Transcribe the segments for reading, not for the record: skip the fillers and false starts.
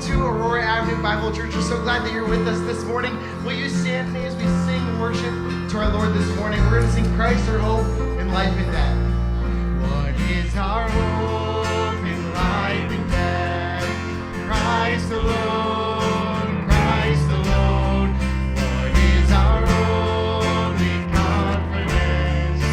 to Aurora Avenue Bible Church. We're so glad that you're with us this morning. Will you stand with me as we sing and worship to our Lord this morning? We're going to sing Christ, our hope in life and death. What is our hope in life and death? Christ alone, Christ alone. What is our only confidence?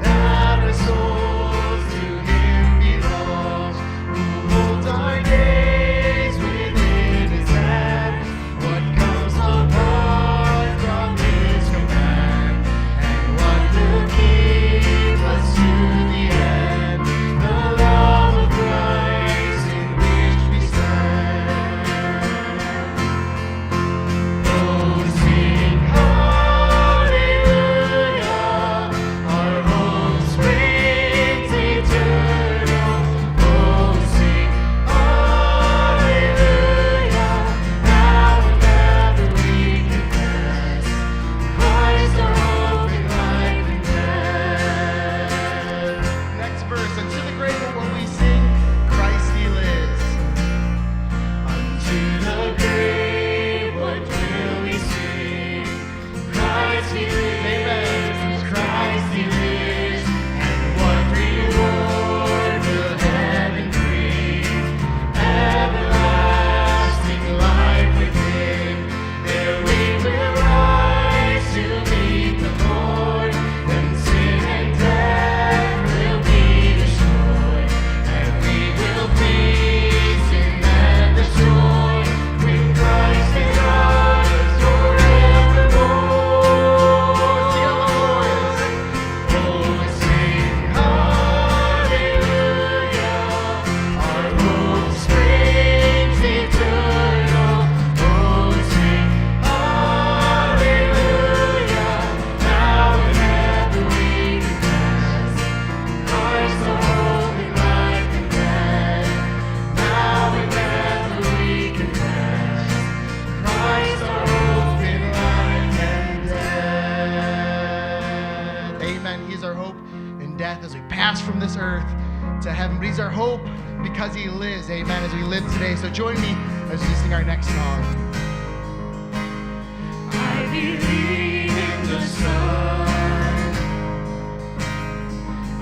That our souls to Him belong, who holds our days within His hand. What comes apart from His command, and what will keep us to the end? The love of Christ in which we stand. Oh, sing hallelujah, our hope springs eternal. Oh, sing hallelujah, now and ever we confess, Christ our hope in life and death. Next verse, unto the grave when we sing, Christ He lives. Unto the grave, what will we sing? Christ He lives, amen. Christ He lives, and what reward will heaven bring? Everlasting life with Him. There we will rise to meet the Lord. Then sin and death will be destroyed, and we will please Him and the joy when Christ is ours forevermore. Sing all the voice. Oh, sing hallelujah, our hope springs eternal. Oh, sing hallelujah, now and ever we confess, Christ our hope in life and death. Now and ever we confess, Christ our hope in life and death. Amen. He's our hope in death as we pass from this earth to heaven. But He's our hope because He lives. Amen. As we live today. So join me as we sing our next song. I believe in the Son.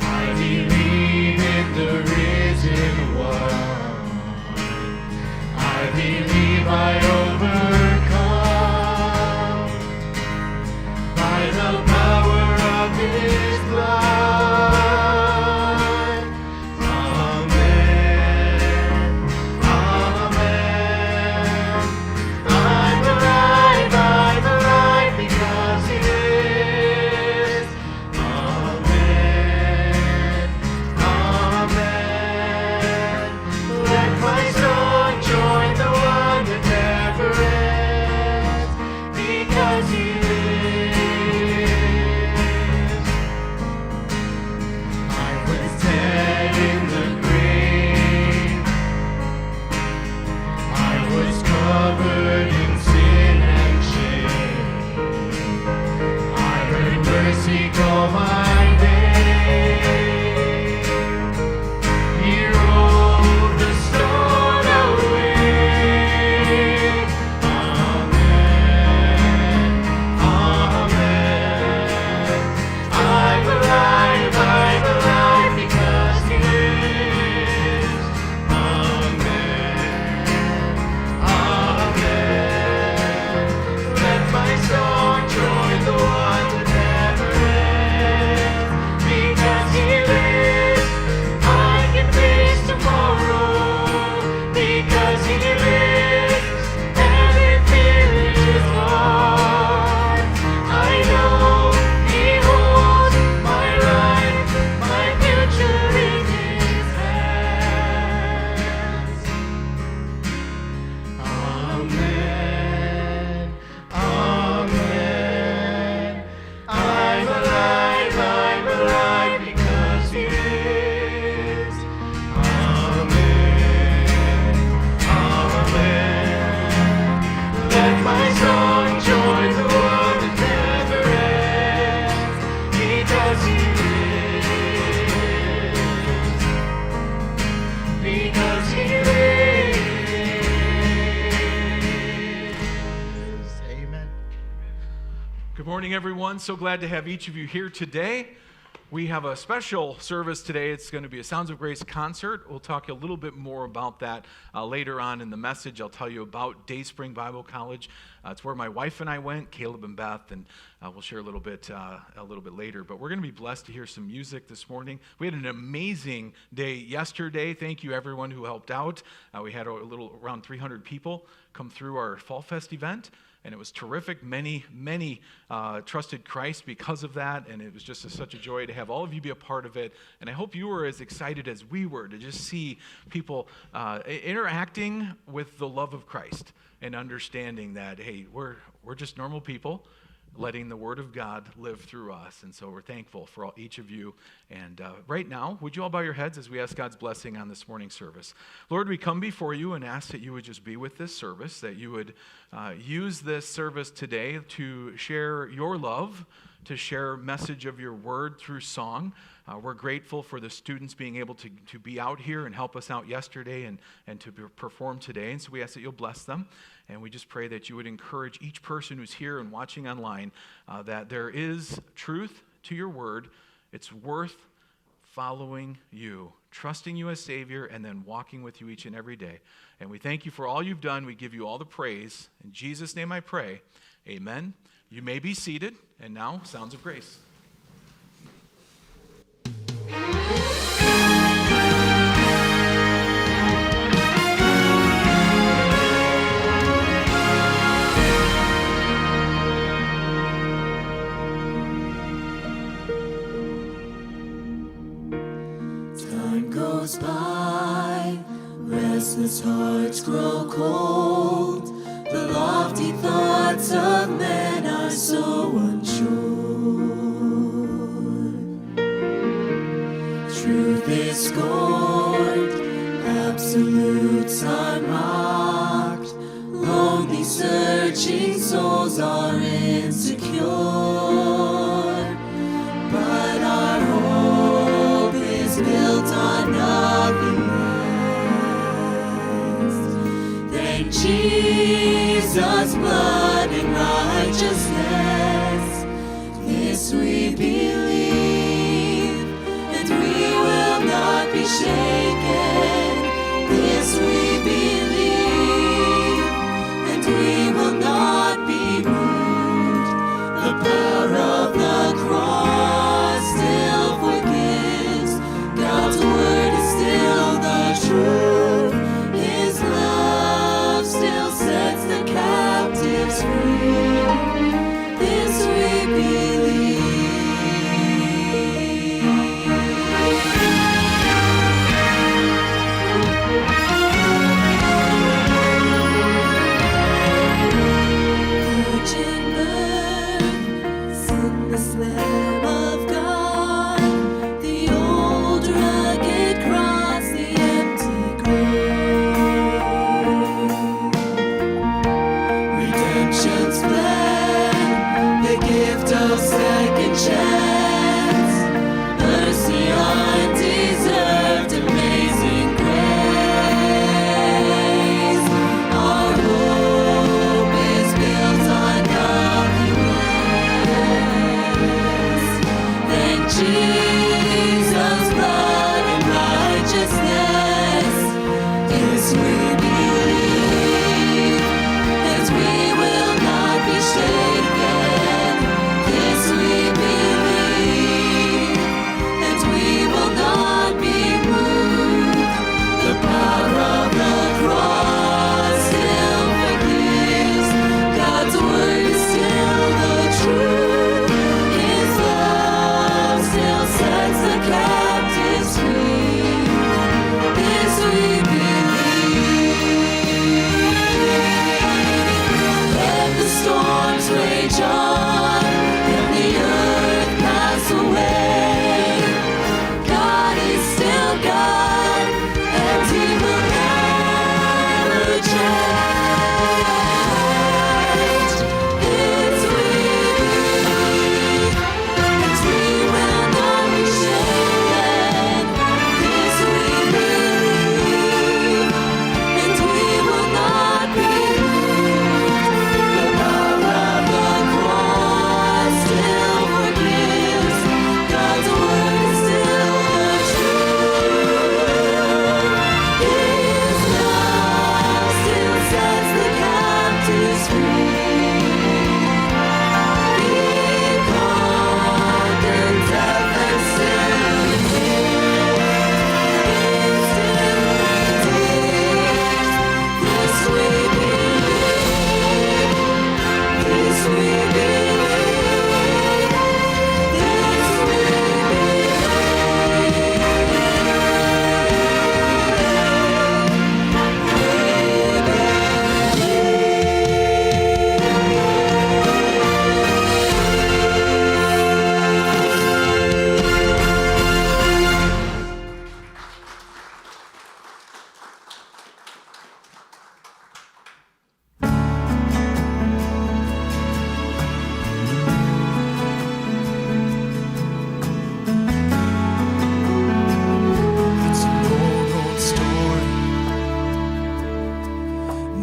I believe in the risen One. I believe I overcome by the power of His blood. Amen. Amen. I'm alive because He lives. Amen. Amen. morning, everyone. So glad to have each of you here today. We have a special service today. It's going to be a Sounds of Grace concert. We'll talk a little bit more about that later on in the message. I'll tell you about Dayspring Bible College. It's where my wife and I went, Caleb and Beth, and we'll share a little bit later. But we're going to be blessed to hear some music this morning. We had an amazing day yesterday. Thank you, everyone who helped out. We had around 300 people come through our Fall Fest event. And it was terrific. Many trusted Christ because of that, and it was just such a joy to have all of you be a part of it. And I hope you were as excited as we were to just see people interacting with the love of Christ and understanding that, hey, we're just normal people letting the Word of God live through us. And so we're thankful for each of you. And right now, would you all bow your heads as we ask God's blessing on this morning's service? Lord, we come before you and ask that you would just be with this service, that you would use this service today to share your love, to share a message of your word through song. We're grateful for the students being able to be out here and help us out yesterday and to perform today. And so we ask that you'll bless them. And we just pray that you would encourage each person who's here and watching online that there is truth to your word. It's worth following you, trusting you as Savior, and then walking with you each and every day. And we thank you for all you've done. We give you all the praise. In Jesus' name I pray, amen. You may be seated. And now, Sounds of Grace. Goes by, restless hearts grow cold, the lofty thoughts of men are so unsure. Truth is scorned, absolutes are mocked, lonely searching souls are insecure, but our hope is built on nothing less than Jesus' blood and righteousness. This we believe, and we will not be shaken. This we believe, and we will not be moved. The power of the cross still forgives. God's word is still the truth. His love still sets the captives free. This we believe. Virgin birth, sinless Lamb of God, the old rugged cross, the empty grave. Redemption's plan, the gift of second chance, mercy undeserved, amazing grace. Our hope is built on nothing less than Jesus' blood and righteousness. This we believe, and we will not be shaken. This we believe, and we will not be moved. The power of the cross still forgives. God's word is still the truth. His love still sets the captives free. This we believe.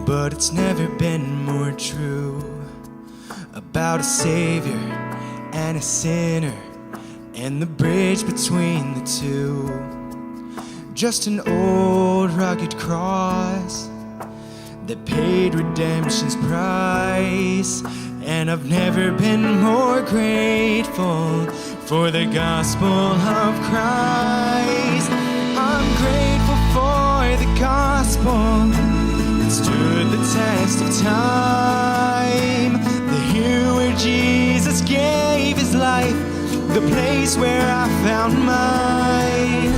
but it's never been more true. About a Savior and a sinner, and the bridge between the two. Just an old rugged cross that paid redemption's price. And I've never been more grateful for the gospel of Christ. I'm grateful for the gospel that stood the test of time. The hill where Jesus gave his life, the place where I found mine.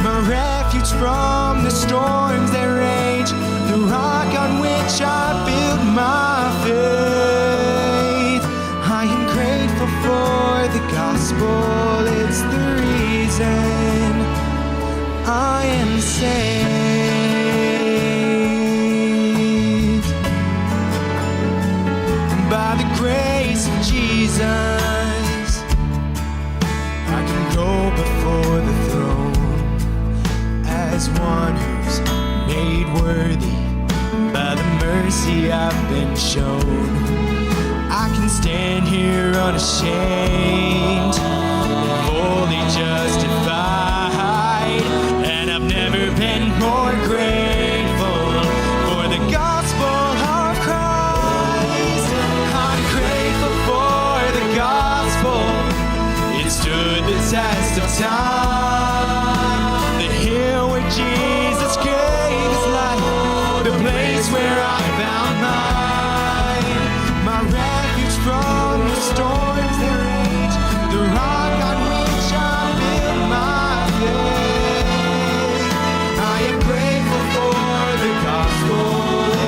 My refuge from the storms that rage, the rock on which I build my faith. I am grateful for the gospel, it's the reason I am saved. By the grace of Jesus, I can go before the throne as one who's made worthy by the mercy I've been shown. I can stand here unashamed, fully justified, and I've never been more grateful for the gospel of Christ. I'm grateful for the gospel, it stood the test of time. The hill where Jesus gave his life, the place where I found mine. My refuge from the storms that rage, the rock on which I build my faith. I am grateful for the gospel,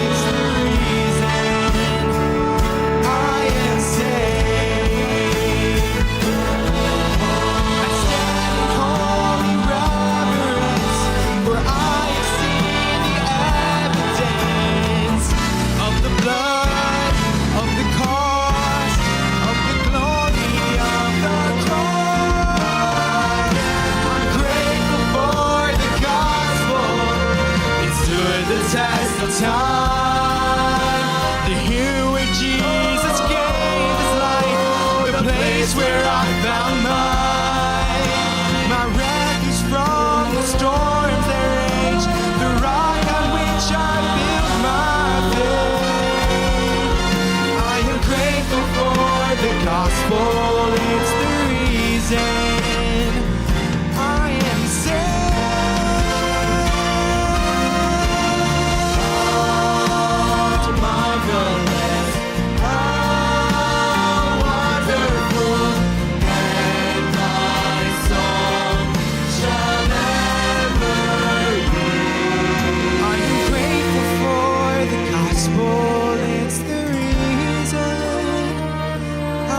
it's the reason I am saved. I stand in holy reverence, for I have seen the evidence of the blood, of the cost, of the glory of the cross. I'm grateful for the gospel, it stood the test of time. The hill where Jesus gave his life, the place where I found mine. My refuge from the storms that rage, the rock on which I build my faith. I am grateful for the gospel, it's the reason I am saved. Marvelous, wonderful, and my song shall ever be. I am grateful for the gospel, it's the reason I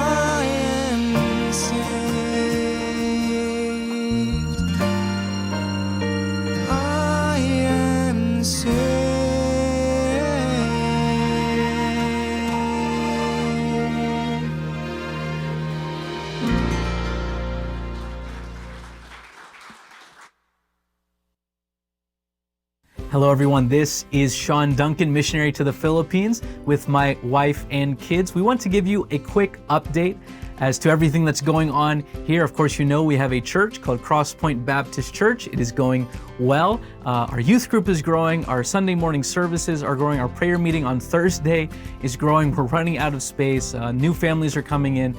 am saved. I am saved. Hello, everyone. This is Sean Duncan, missionary to the Philippines, with my wife and kids. We want to give you a quick update as to everything that's going on here. Of course, you know we have a church called Cross Point Baptist Church. It is going well. Our youth group is growing. Our Sunday morning services are growing. Our prayer meeting on Thursday is growing. We're running out of space. New families are coming in.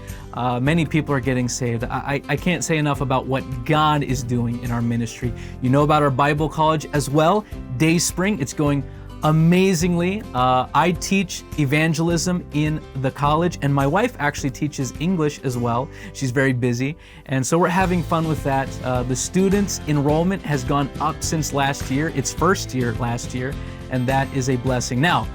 Many people are getting saved. I can't say enough about what God is doing in our ministry. You know about our Bible college as well, Dayspring. It's going amazingly. I teach evangelism in the college, and my wife actually teaches English as well. She's very busy, and so we're having fun with that. The students' enrollment has gone up since last year. It's first year last year, and that is a blessing. Now,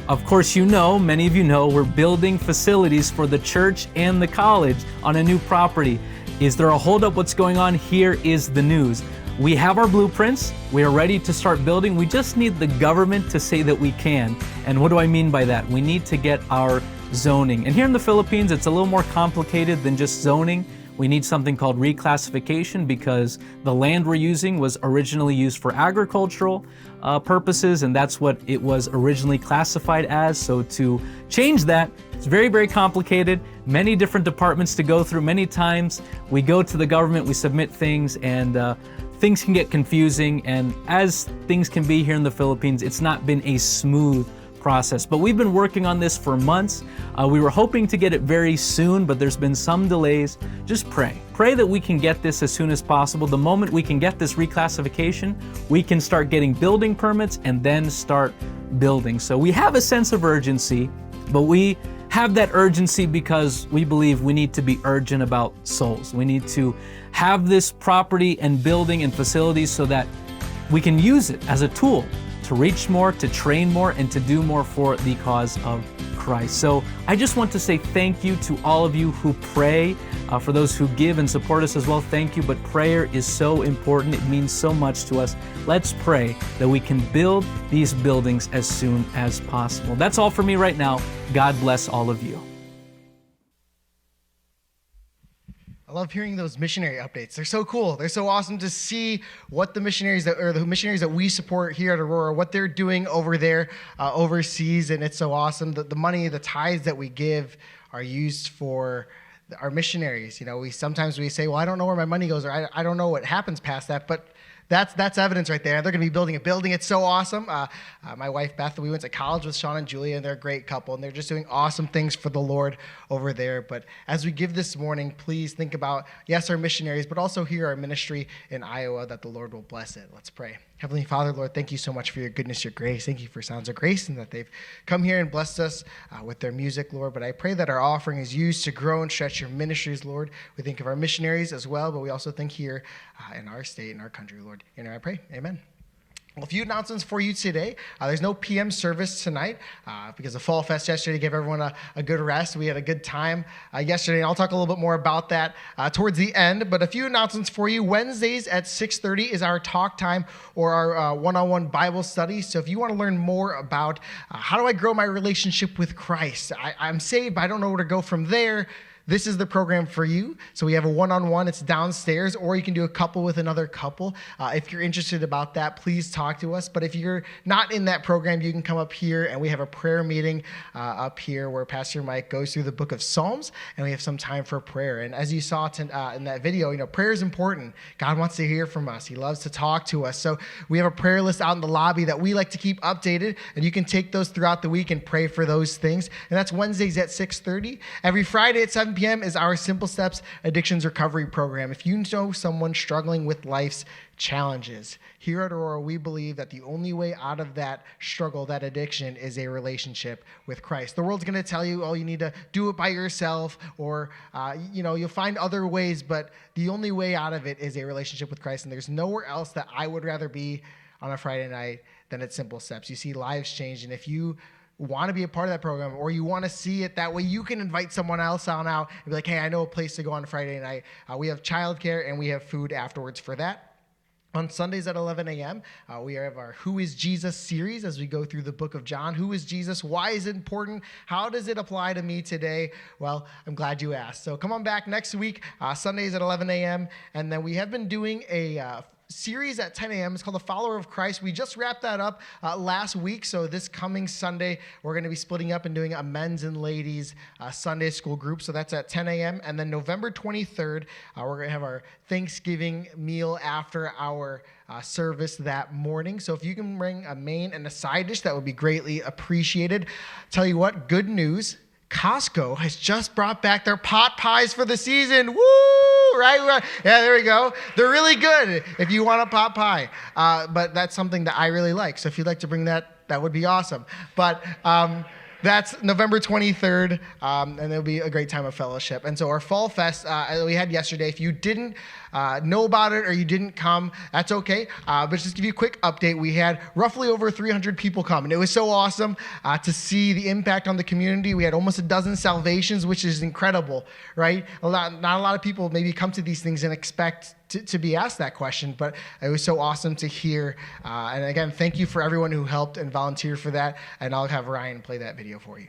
of course, you know, many of you know, we're building facilities for the church and the college on a new property. Is there a holdup? What's going on? Here is the news. We have our blueprints. We are ready to start building. We just need the government to say that we can. And what do I mean by that? We need to get our zoning. And here in the Philippines, it's a little more complicated than just zoning. We need something called reclassification because the land we're using was originally used for agricultural purposes, and that's what it was originally classified as. So to change that, it's very, very complicated. Many different departments to go through. Many times we go to the government, we submit things, and things can get confusing. And as things can be here in the Philippines, it's not been a smooth process. But we've been working on this for months. We were hoping to get it very soon, but there's been some delays. Just pray. Pray that we can get this as soon as possible. The moment we can get this reclassification, we can start getting building permits and then start building. So we have a sense of urgency, but we have that urgency because we believe we need to be urgent about souls. We need to have this property and building and facilities so that we can use it as a tool to reach more, to train more, and to do more for the cause of Christ. So I just want to say thank you to all of you who pray, for those who give and support us as well. Thank you, but prayer is so important. It means so much to us. Let's pray that we can build these buildings as soon as possible. That's all for me right now. God bless all of you. I love hearing those missionary updates. They're so cool. They're so awesome to see what the missionaries that we support here at Aurora, what they're doing over there overseas, and it's so awesome. The money, the tithes that we give are used for our missionaries. You know, we sometimes say, well, I don't know where my money goes, or I don't know what happens past that, but that's evidence right there. They're going to be building a building. It's so awesome. My wife, Beth, we went to college with Sean and Julia, and they're a great couple, and they're just doing awesome things for the Lord over there. But as we give this morning, please think about, yes, our missionaries, but also here our ministry in Iowa, that the Lord will bless it. Let's pray. Heavenly Father, Lord, thank you so much for your goodness, your grace. Thank you for Sounds of Grace and that they've come here and blessed us with their music, Lord. But I pray that our offering is used to grow and stretch your ministries, Lord. We think of our missionaries as well, but we also think here in our state, in our country, Lord. And I pray, amen. Well, a few announcements for you today. There's no PM service tonight because the Fall Fest yesterday gave everyone a good rest. We had a good time yesterday, and I'll talk a little bit more about that towards the end. But a few announcements for you. Wednesdays at 6:30 is our talk time or our one-on-one Bible study. So if you want to learn more about how do I grow my relationship with Christ, I'm saved, but I don't know where to go from there, this is the program for you. So we have a one-on-one. It's downstairs, or you can do a couple with another couple. If you're interested about that, please talk to us. But if you're not in that program, you can come up here, and we have a prayer meeting up here where Pastor Mike goes through the book of Psalms, and we have some time for prayer. And as you saw in that video, you know, prayer is important. God wants to hear from us. He loves to talk to us. So we have a prayer list out in the lobby that we like to keep updated, and you can take those throughout the week and pray for those things. And that's Wednesdays at 6:30. Every Friday at 7 p.m. is our Simple Steps Addictions Recovery Program. If you know someone struggling with life's challenges, here at Aurora, we believe that the only way out of that struggle, that addiction, is a relationship with Christ. The world's going to tell you, oh, you need to do it by yourself, or, you'll find other ways, but the only way out of it is a relationship with Christ, and there's nowhere else that I would rather be on a Friday night than at Simple Steps. You see lives change, and if you want to be a part of that program, or you want to see it that way, you can invite someone else on out and be like, hey, I know a place to go on Friday night. We have childcare and we have food afterwards for that. On Sundays at 11 a.m., we have our Who is Jesus series as we go through the book of John. Who is Jesus? Why is it important? How does it apply to me today? Well, I'm glad you asked. So come on back next week, Sundays at 11 a.m. And then we have been doing a series at 10 a.m. It's called The Follower of Christ. We just wrapped that up last week. So this coming Sunday, we're going to be splitting up and doing a men's and ladies Sunday school group. So that's at 10 a.m. And then November 23rd, we're going to have our Thanksgiving meal after our service that morning. So if you can bring a main and a side dish, that would be greatly appreciated. Tell you what, good news. Costco has just brought back their pot pies for the season. Woo! Right? Yeah, there we go. They're really good if you want a pot pie. But that's something that I really like. So if you'd like to bring that, that would be awesome. But that's November 23rd, and it'll be a great time of fellowship. And so our Fall Fest we had yesterday, if you didn't know about it or you didn't come, that's okay. But just to give you a quick update, we had roughly over 300 people come, and it was so awesome to see the impact on the community. We had almost a dozen salvations, which is incredible, right? Not a lot of people maybe come to these things and expect to be asked that question, but it was so awesome to hear. And again, thank you for everyone who helped and volunteered for that, and I'll have Ryan play that video for you.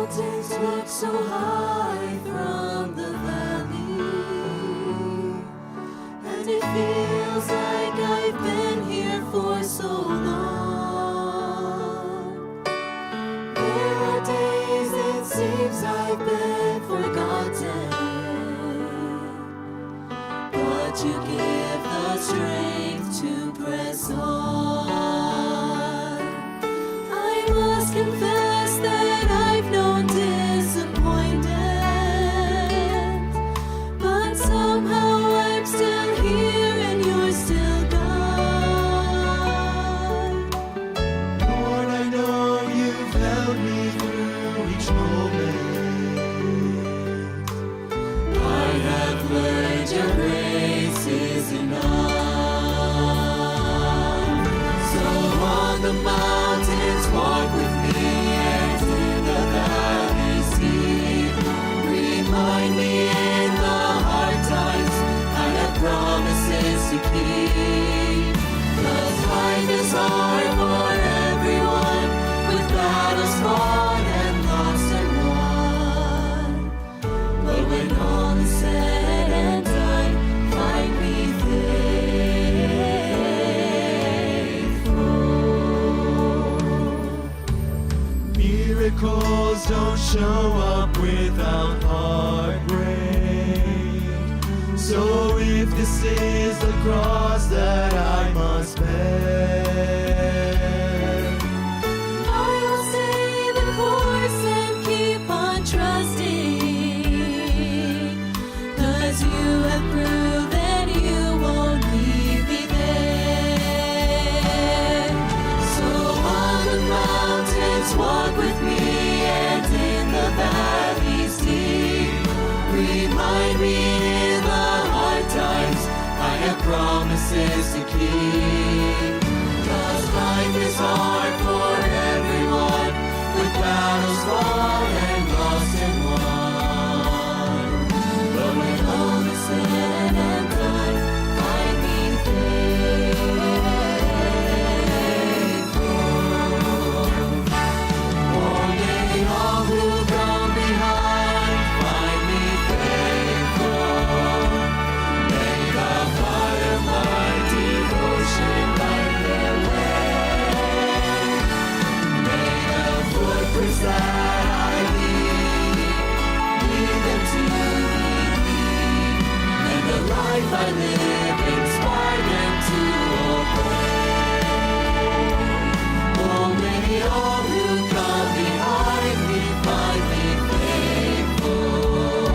mountains look so high from the valley, and it feels like I've been here for so long. There are days it seems I've been forgotten, but you give the strength to press on. I must confess that I've known disappointment, but somehow I'm still here and you're still God. Lord, I know you've held me through each moment. I have learned your grace is enough. So on the mountains walk with me, and in the valleys deep, remind me in the hard times I have promises to keep. 'Cause life is hard for everyone, with battles fought and lost and won. But when all is said and done, find me faithful. Miracles don't show up without heartbreak. So if this is the cross that I must bear, I will stay the course and keep on trusting, 'cause you have proven you won't leave me there. So on the mountains walk with me, and in the valleys deep, remind me in the hard times I have promises to keep. 'Cause life is hard for everyone, with battles fought and lost and won. But when all is said and done, find me faithful. Oh, may all who come behind find me faithful. May the fire of my devotion light their way. May the footprints that I lead them to believe, and the life I live inspire them to obey. Oh, may all who come behind me find me faithful.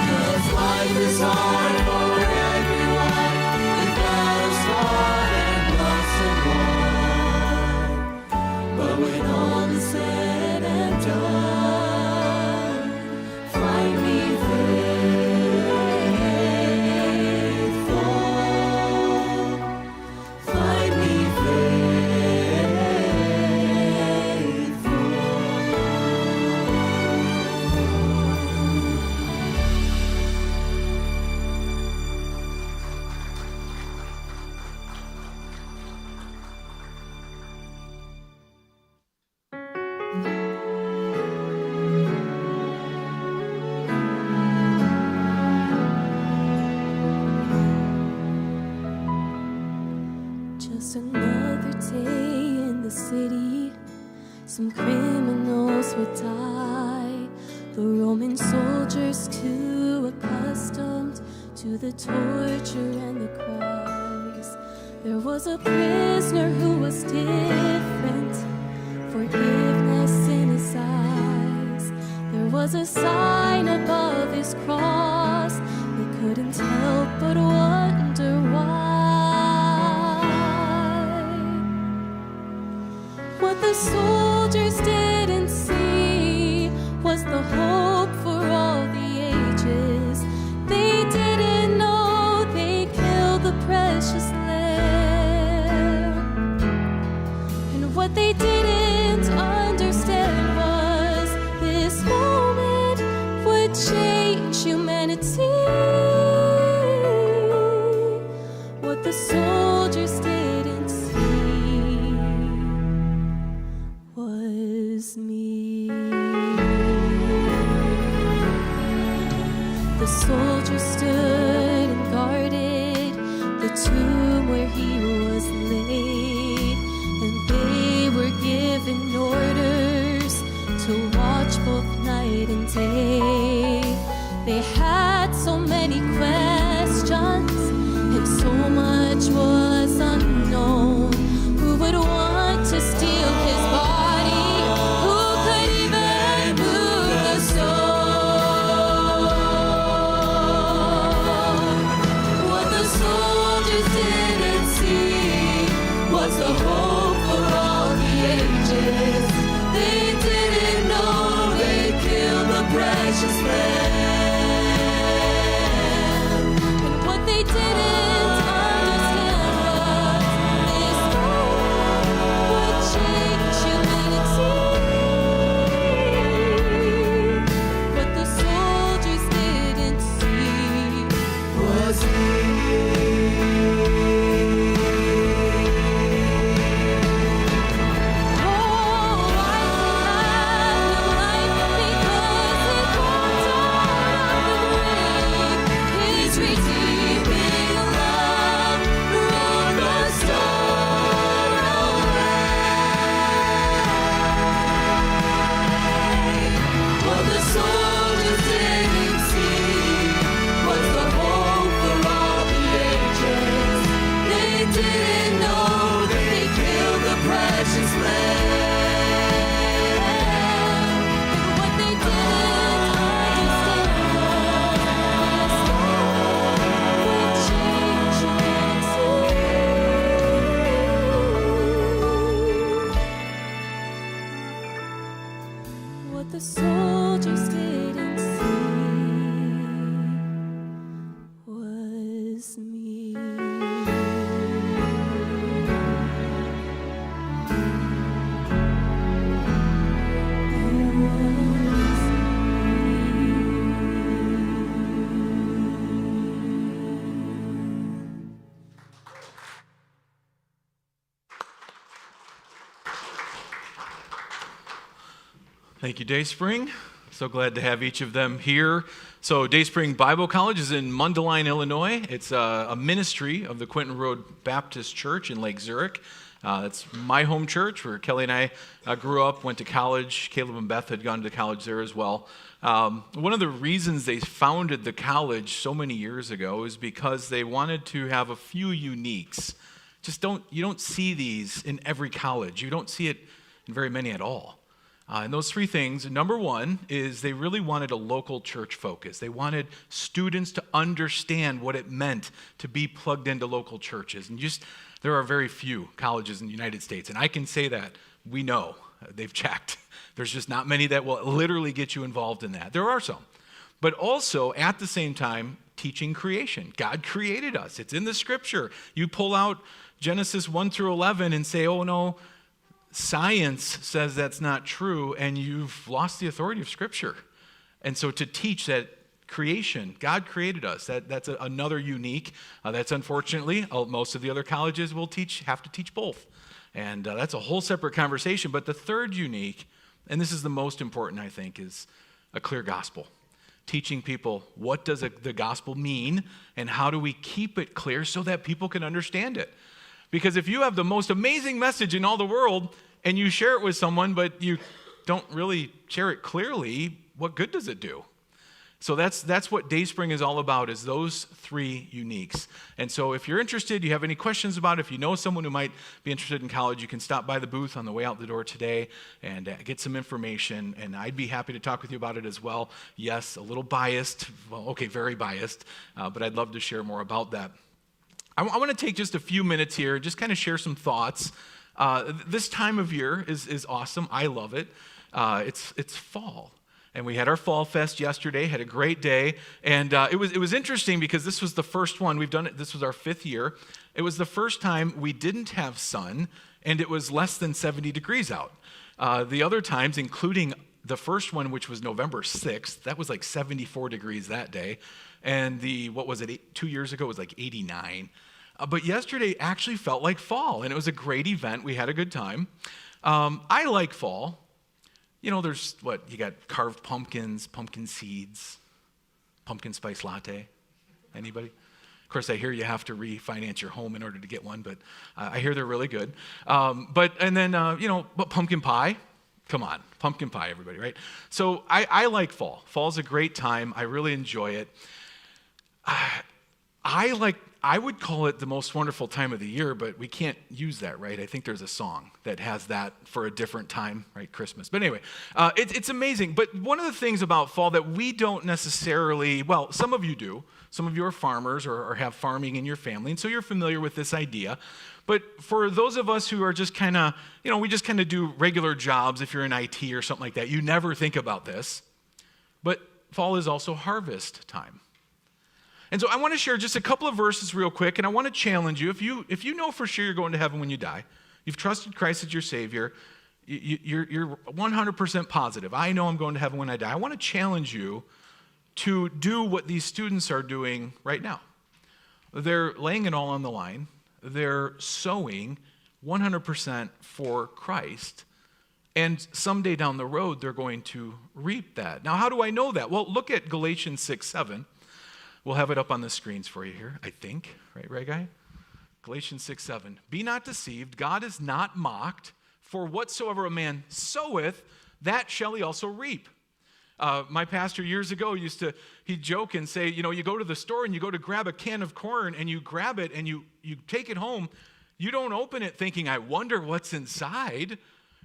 'Cause life is hard for everyone, with battles fought and lost and won. But when all is said and done, find me faithful. Find me faithful. Just another day in the city. Some criminals would die. The Roman soldiers, too accustomed to the torture and the cries. There was a prisoner who was different, forgiveness in his eyes. There was a sign above his cross. They couldn't help but wonder why. What the soldiers didn't see was the hope for all the ages. They didn't know they killed the precious lamb. And what they didn't understand was this moment would change humanity. What the soldiers didn't see was didn't take. They had so many questions, and so much was unknown. Who would want to steal his body? Who could even move the stone? What the soldiers didn't see was the hope for all the ages. They didn't know they killed the precious lamb. And what they didn't understand was this love would change humanity. What the soldiers didn't see was what the soldiers didn't see was me. Thank you, Dayspring. So glad to have each of them here. So Dayspring Bible College is in Mundelein, Illinois. It's a ministry of the Quinton Road Baptist Church in Lake Zurich. That's my home church where Kelly and I grew up, went to college. Caleb and Beth had gone to college there as well. One of the reasons they founded the college so many years ago is because they wanted to have a few uniques. You don't see these in every college. You don't see it in very many at all. And those three things, number one is they really wanted a local church focus. They wanted students to understand what it meant to be plugged into local churches. And there are very few colleges in the United States. And I can say that we know, they've checked. There's just not many that will literally get you involved in that. There are some. But also, at the same time, teaching creation. God created us. It's in the scripture. You pull out Genesis 1 through 11 and say, oh no, science says that's not true, and you've lost the authority of Scripture. And so to teach that creation, God created us, that's another unique. That's unfortunately, most of the other colleges will have to teach both. And that's a whole separate conversation. But the third unique, and this is the most important, I think, is a clear gospel. Teaching people what does the gospel mean, and how do we keep it clear so that people can understand it. Because if you have the most amazing message in all the world and you share it with someone, but you don't really share it clearly, what good does it do? So that's what Dayspring is all about, is those three uniques. And so if you're interested, you have any questions about it, if you know someone who might be interested in college, you can stop by the booth on the way out the door today and get some information, and I'd be happy to talk with you about it as well. Yes, a little biased, well, okay, very biased, but I'd love to share more about that. I want to take just a few minutes here, just kind of share some thoughts. This time of year is awesome. I love it. It's fall, and we had our Fall Fest yesterday. Had a great day, and it was interesting because this was the first one we've done it. This was our 5th year. It was the first time we didn't have sun, and it was less than 70 degrees out. The other times, including the first one, which was November 6th, that was like 74 degrees that day. And 2 years ago, it was like 89. But yesterday actually felt like fall, and it was a great event. We had a good time. I like fall. You know, you got carved pumpkins, pumpkin seeds, pumpkin spice latte. Anybody? Of course, I hear you have to refinance your home in order to get one, but I hear they're really good. But pumpkin pie. Come on, pumpkin pie, everybody, right? So I like fall. Fall's a great time. I really enjoy it. I would call it the most wonderful time of the year, but we can't use that, right? I think there's a song that has that for a different time, right? Christmas. But anyway, it's amazing. But one of the things about fall that we don't necessarily, well, some of you do. Some of you are farmers or have farming in your family, and so you're familiar with this idea. But for those of us who are just kind of, we just kind of do regular jobs, if you're in IT or something like that, you never think about this. But fall is also harvest time. And so I want to share just a couple of verses real quick, and I want to challenge you. If you know for sure you're going to heaven when you die, you've trusted Christ as your Savior, you're 100% positive. I know I'm going to heaven when I die. I want to challenge you to do what these students are doing right now. They're laying it all on the line. They're sowing 100% for Christ. And someday down the road, they're going to reap that. Now, how do I know that? Well, look at Galatians 6:7. We'll have it up on the screens for you here, I think. Right, guy? Galatians 6:7. Be not deceived, God is not mocked, for whatsoever a man soweth, that shall he also reap. My pastor years ago he'd joke and say, you go to the store and you go to grab a can of corn and you grab it and you take it home. You don't open it thinking, I wonder what's inside.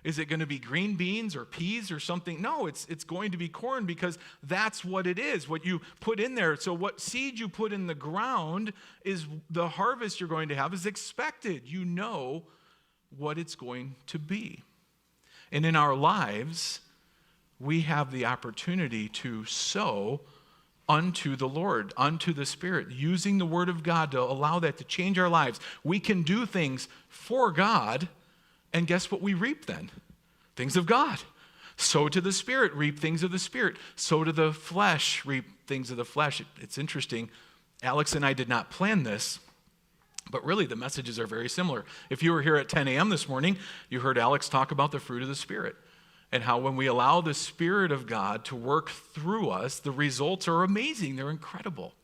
Is it going to be green beans or peas or something? No, it's going to be corn because that's what it is, what you put in there. So what seed you put in the ground is the harvest you're going to have is expected. You know what it's going to be. And in our lives, we have the opportunity to sow unto the Lord, unto the Spirit, using the Word of God to allow that to change our lives. We can do things for God. And guess what we reap then? Things of God. Sow to the Spirit, reap things of the Spirit. Sow to the flesh, reap things of the flesh. It's interesting. Alex and I did not plan this, but really the messages are very similar. If you were here at 10 a.m. this morning, you heard Alex talk about the fruit of the Spirit and how when we allow the Spirit of God to work through us, the results are amazing. They're incredible.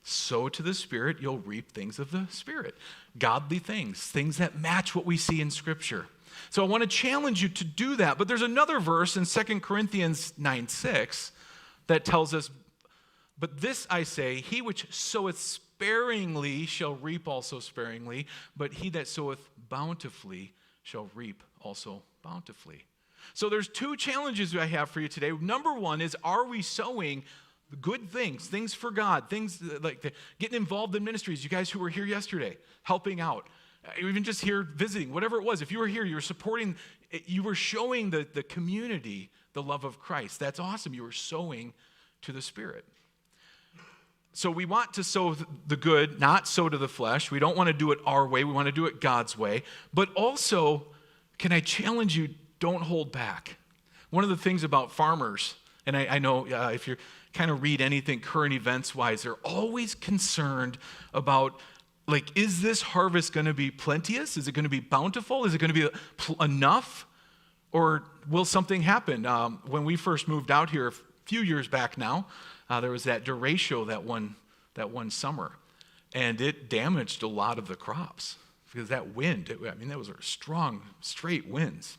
Sow to the Spirit, you'll reap things of the Spirit. Godly things that match what we see in Scripture. So I want to challenge you to do that. But there's another verse in 2 Corinthians 9:6 that tells us, but this I say, he which soweth sparingly shall reap also sparingly, but he that soweth bountifully shall reap also bountifully. So there's two challenges I have for you today. Number one is, are we sowing good things for God, things like getting involved in ministries? You guys who were here yesterday, helping out, even just here visiting, whatever it was. If you were here, you were supporting, you were showing the community the love of Christ. That's awesome. You were sowing to the Spirit. So we want to sow the good, not sow to the flesh. We don't want to do it our way. We want to do it God's way. But also, can I challenge you, don't hold back. One of the things about farmers, and I know if you kind of read anything current events-wise, they're always concerned about, is this harvest going to be plenteous? Is it going to be bountiful? Is it going to be enough? Or will something happen? When we first moved out here a few years back now, there was that derecho that one summer, and it damaged a lot of the crops because that wind, that was strong, straight winds.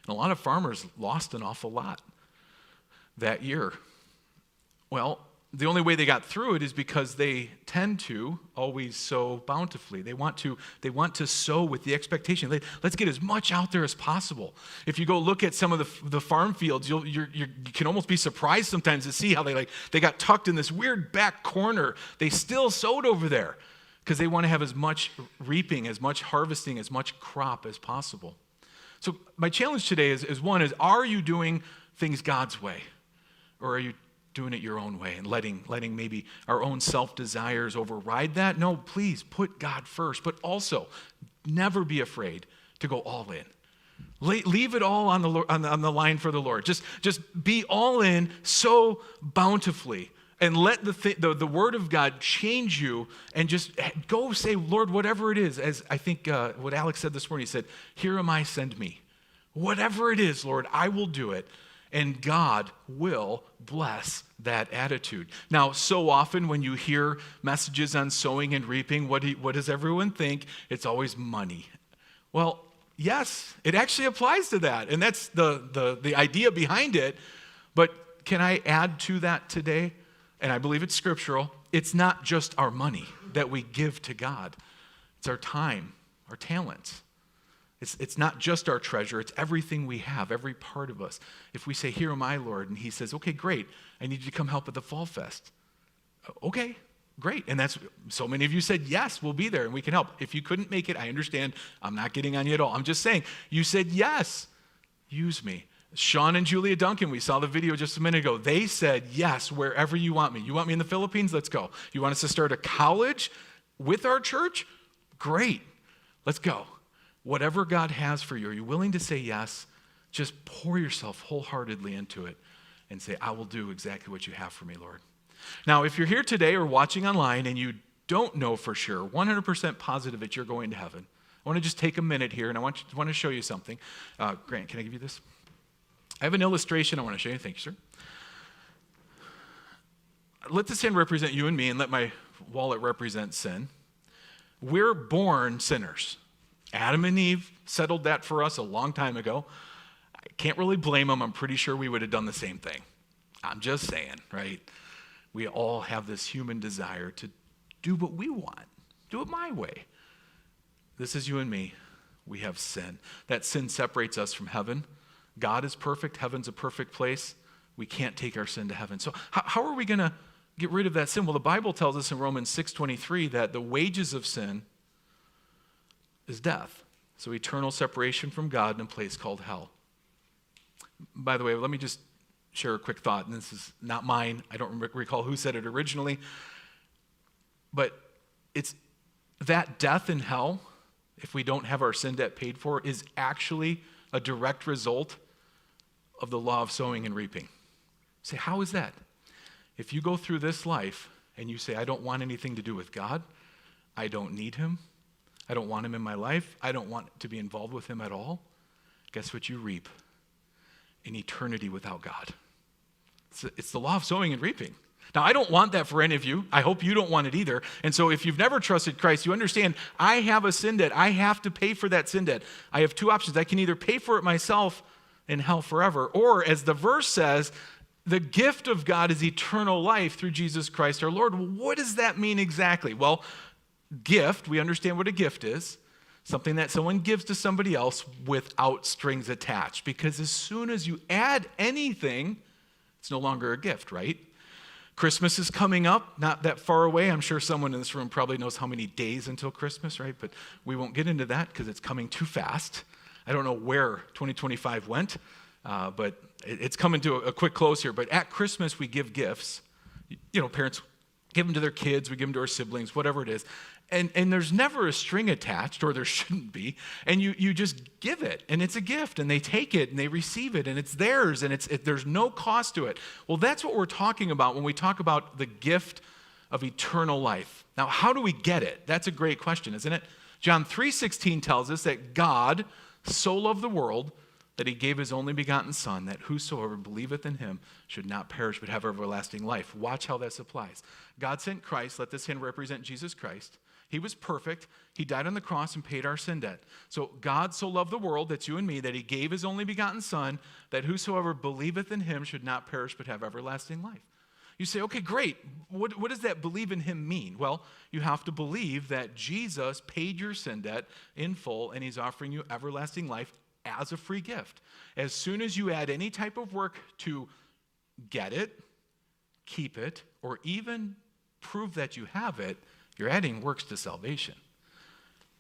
And a lot of farmers lost an awful lot that year. Well, the only way they got through it is because they tend to always sow bountifully. They want to sow with the expectation. Let's get as much out there as possible. If you go look at some of the farm fields, you can almost be surprised sometimes to see how they got tucked in this weird back corner. They still sowed over there because they want to have as much reaping, as much harvesting, as much crop as possible. So my challenge today is one is, are you doing things God's way? Or are you doing it your own way and letting maybe our own self-desires override that? No, please put God first. But also, never be afraid to go all in. Leave it all on the line for the Lord. Just be all in so bountifully. And let the Word of God change you, and just go say, Lord, whatever it is, as I think what Alex said this morning, he said, here am I, send me. Whatever it is, Lord, I will do it. And God will bless that attitude. Now, so often when you hear messages on sowing and reaping, what does everyone think? It's always money. Well, yes, it actually applies to that. And that's the idea behind it. But can I add to that today? And I believe it's scriptural. It's not just our money that we give to God. It's our time, our talents. It's not just our treasure. It's everything we have, every part of us. If we say, here am I, Lord, and he says, okay, great. I need you to come help at the Fall Fest. Okay, great. And that's, so many of you said, yes, we'll be there and we can help. If you couldn't make it, I understand. I'm not getting on you at all. I'm just saying, you said, yes, use me. Sean and Julia Duncan, we saw the video just a minute ago. They said, yes, wherever you want me. You want me in the Philippines? Let's go. You want us to start a college with our church? Great. Let's go. Whatever God has for you, are you willing to say yes? Just pour yourself wholeheartedly into it and say, I will do exactly what you have for me, Lord. Now, if you're here today or watching online and you don't know for sure, 100% positive that you're going to heaven, I want to just take a minute here and I want to show you something. Grant, can I give you this? I have an illustration I want to show you. Thank you, sir. Let this hand represent you and me and let my wallet represent sin. We're born sinners. Adam and Eve settled that for us a long time ago. I can't really blame them. I'm pretty sure we would have done the same thing. I'm just saying, right? We all have this human desire to do what we want, do it my way. This is you and me. We have sin. That sin separates us from heaven. God is perfect. Heaven's a perfect place. We can't take our sin to heaven. So how are we going to get rid of that sin? Well, the Bible tells us in Romans 6:23 that the wages of sin is death. So eternal separation from God in a place called hell. By the way, let me just share a quick thought, and this is not mine. I don't recall who said it originally. But it's that death in hell, if we don't have our sin debt paid for, is actually a direct result of the law of sowing and reaping. Say, how is that? If you go through this life and you say, I don't want anything to do with God, I don't need him, I don't want him in my life, I don't want to be involved with him at all, guess what you reap? An eternity without God. It's the law of sowing and reaping. Now, I don't want that for any of you. I hope you don't want it either. And so if you've never trusted Christ, you understand I have a sin debt. I have to pay for that sin debt. I have two options. I can either pay for it myself in hell forever, or as the verse says, the gift of God is eternal life through Jesus Christ our Lord. Well, what does that mean exactly? Well, gift, we understand what a gift is. Something that someone gives to somebody else without strings attached. Because as soon as you add anything, it's no longer a gift, right? Christmas is coming up, not that far away. I'm sure someone in this room probably knows how many days until Christmas, right? But we won't get into that because it's coming too fast. I don't know where 2025 went, but it's coming to a quick close here. But at Christmas, we give gifts. You know, parents give them to their kids, we give them to our siblings, whatever it is. And there's never a string attached, or there shouldn't be, and you just give it, and it's a gift, and they take it, and they receive it, and it's theirs, and there's no cost to it. Well, that's what we're talking about when we talk about the gift of eternal life. Now, how do we get it? That's a great question, isn't it? John 3:16 tells us that God so loved the world that he gave his only begotten Son, that whosoever believeth in him should not perish but have everlasting life. Watch how this applies. God sent Christ. Let this hand represent Jesus Christ. He was perfect. He died on the cross and paid our sin debt. So God so loved the world, that's you and me, that he gave his only begotten Son, that whosoever believeth in him should not perish but have everlasting life. You say, okay, great. What does that believe in him mean? Well, you have to believe that Jesus paid your sin debt in full, and he's offering you everlasting life as a free gift. As soon as you add any type of work to get it, keep it, or even prove that you have it, you're adding works to salvation.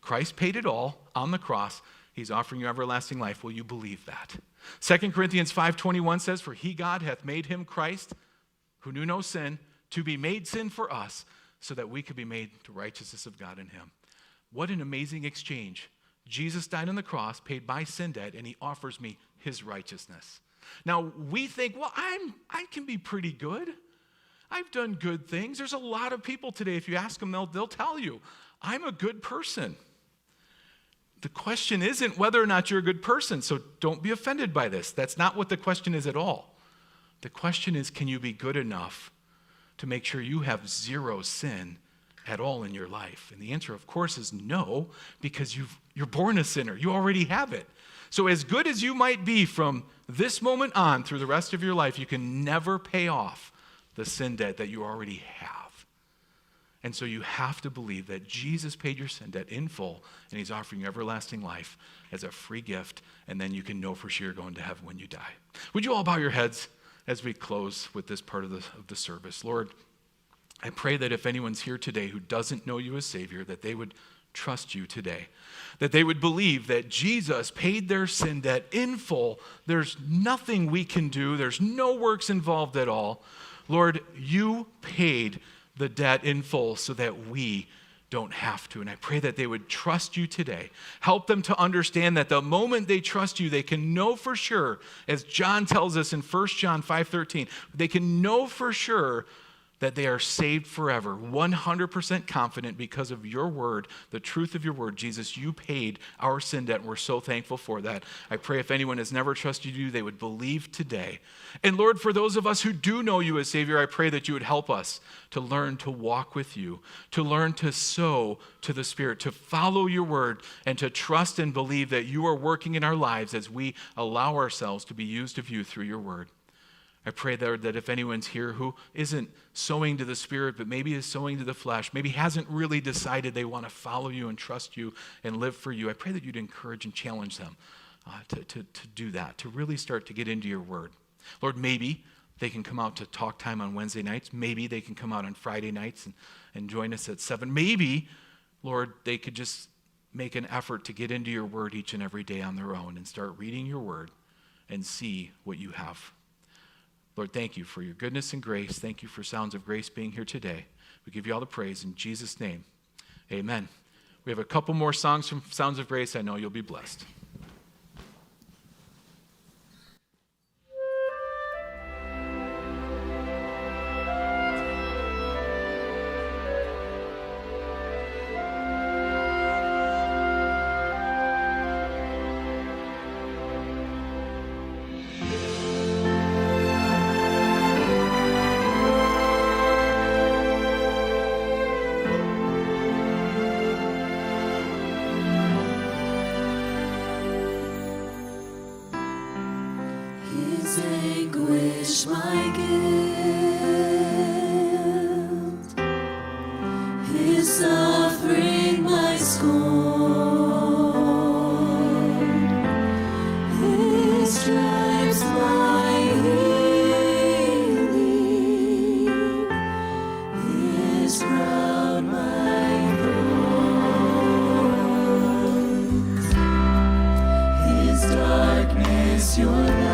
Christ paid it all on the cross. He's offering you everlasting life. Will you believe that? 2 Corinthians 5:21 says, for he, God, hath made him, Christ, who knew no sin, to be made sin for us, so that we could be made the righteousness of God in him. What an amazing exchange. Jesus died on the cross, paid my sin debt, and he offers me his righteousness. Now, we think, well, I can be pretty good. I've done good things. There's a lot of people today, if you ask them, they'll tell you, I'm a good person. The question isn't whether or not you're a good person, so don't be offended by this. That's not what the question is at all. The question is, can you be good enough to make sure you have zero sin at all in your life? And the answer, of course, is no, because you're born a sinner. You already have it. So as good as you might be from this moment on through the rest of your life, you can never pay off the sin debt that you already have. And so you have to believe that Jesus paid your sin debt in full, and he's offering you everlasting life as a free gift, and then you can know for sure you're going to heaven when you die. Would you all bow your heads as we close with this part of the service? Lord, I pray that if anyone's here today who doesn't know you as Savior, that they would trust you today, that they would believe that Jesus paid their sin debt in full. There's nothing we can do. There's no works involved at all. Lord, you paid the debt in full so that we don't have to. And I pray that they would trust you today. Help them to understand that the moment they trust you, they can know for sure, as John tells us in 1 John 5:13, they can know for sure that they are saved forever, 100% confident because of your word, the truth of your word. Jesus, you paid our sin debt, and we're so thankful for that. I pray if anyone has never trusted you, they would believe today. And Lord, for those of us who do know you as Savior, I pray that you would help us to learn to walk with you, to learn to sow to the Spirit, to follow your word, and to trust and believe that you are working in our lives as we allow ourselves to be used of you through your word. I pray, Lord, that if anyone's here who isn't sowing to the Spirit, but maybe is sowing to the flesh, maybe hasn't really decided they want to follow you and trust you and live for you, I pray that you'd encourage and challenge them to do that, to really start to get into your word. Lord, maybe they can come out to talk time on Wednesday nights. Maybe they can come out on Friday nights and join us at 7. Maybe, Lord, they could just make an effort to get into your word each and every day on their own and start reading your word and see what you have. Lord, thank you for your goodness and grace. Thank you for Sounds of Grace being here today. We give you all the praise in Jesus' name. Amen. We have a couple more songs from Sounds of Grace. I know you'll be blessed. His anguish, my guilt, his suffering, my scorn, his stripes, my healing, his crown, my thorns, his darkness, your light.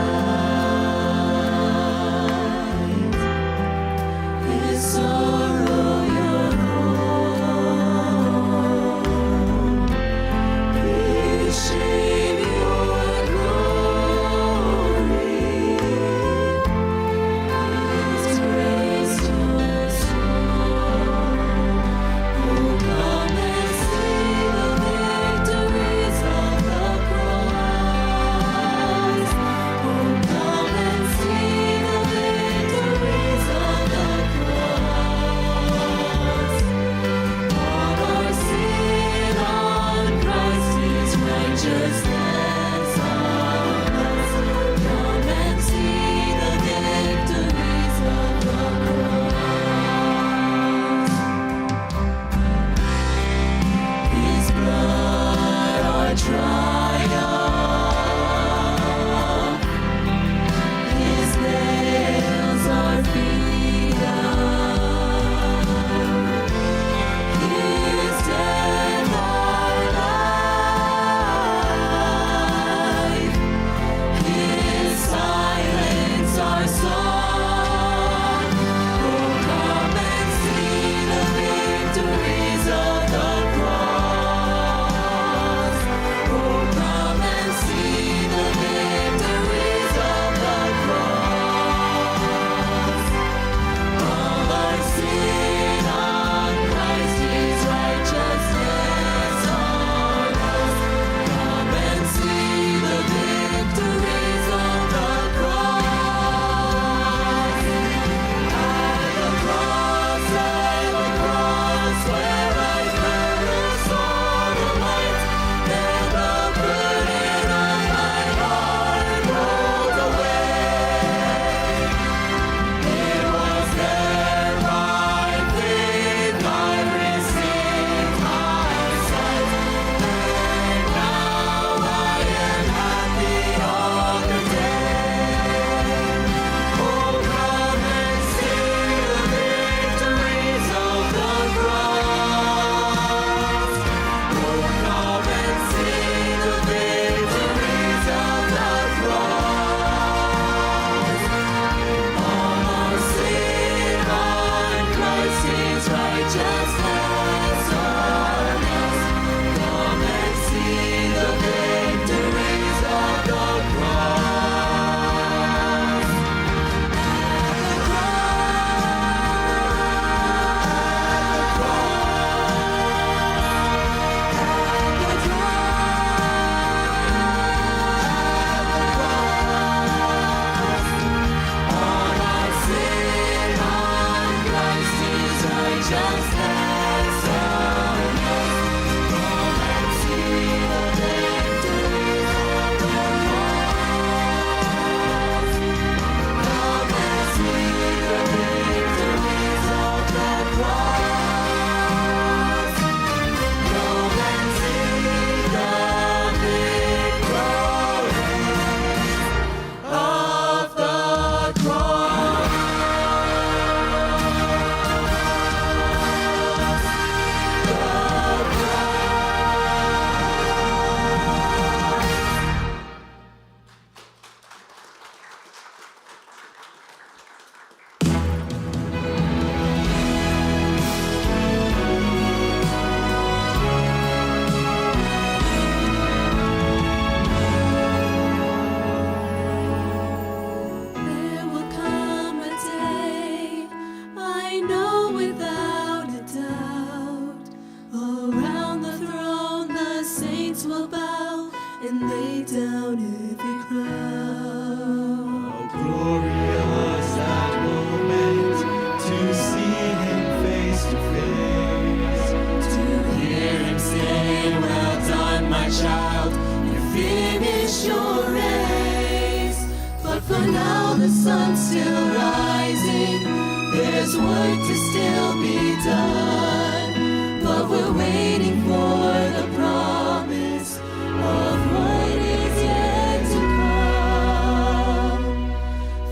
work to still be done, but we're waiting for the promise of what is yet to come.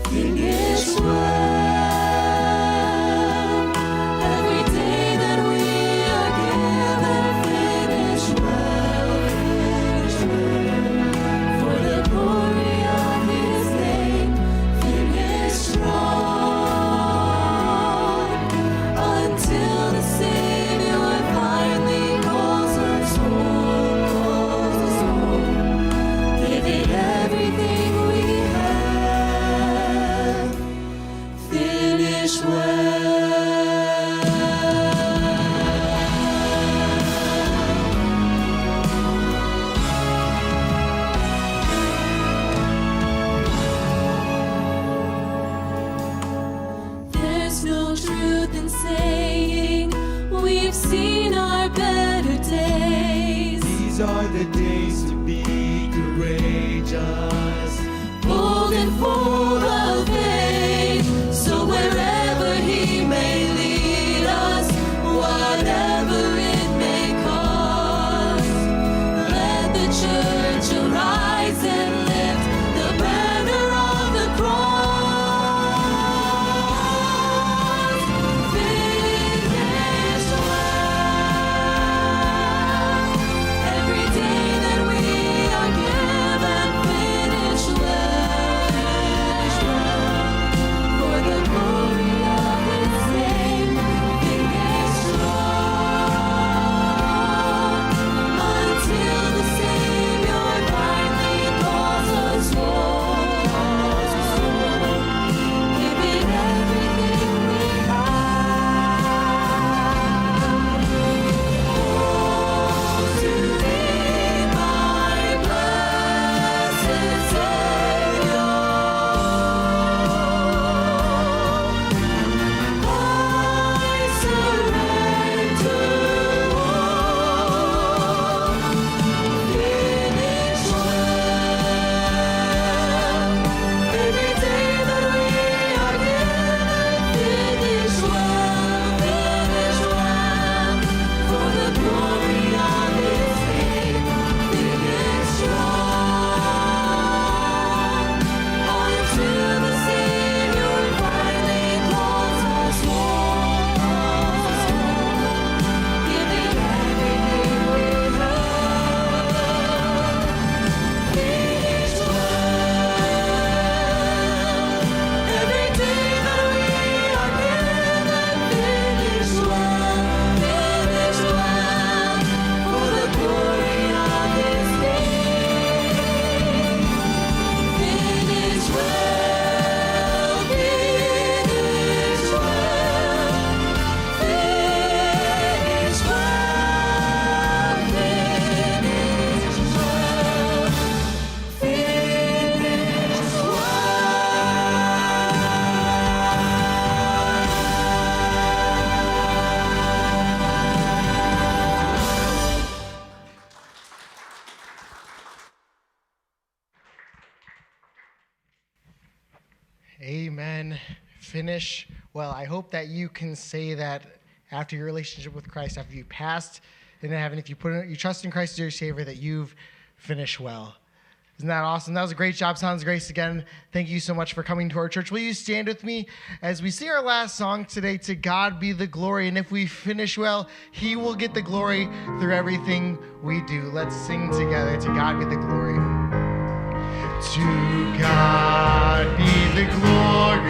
Finish well. Every day that we are given, finish well, for the glory of His name. Finish strong until the Savior finally calls us home. Give it everything we have. Finish well. There's no truth in saying we've seen our better days. These are the days to be courageous. Bold and full of faith. So wherever He may lead us, whatever it may cost, let the church arise and lift the banner of the cross. Finish well. Every day that we are given, finish well, for the glory of His name. Finish strong until the Savior finally calls us home. Give it everything we have. Oh, to Thee, my blessed Savior, I surrender all. Finish well. Every day that we are given, finish well, for the glory of His name. Finish strong until the Savior finally calls us home. Give it everything we have. Finish well. Every day that we are given, finish well, for the glory of His name. Finish well, finish Amen. Finish well. I hope that you can say that after your relationship with Christ, after you passed into heaven, if you you trust in Christ as your Savior, that you've finished well. Isn't that awesome? That was a great job. Sounds Grace again. Thank you so much for coming to our church. Will you stand with me as we sing our last song today, To God Be the Glory. And if we finish well, He will get the glory through everything we do. Let's sing together, To God Be the Glory. To God be the glory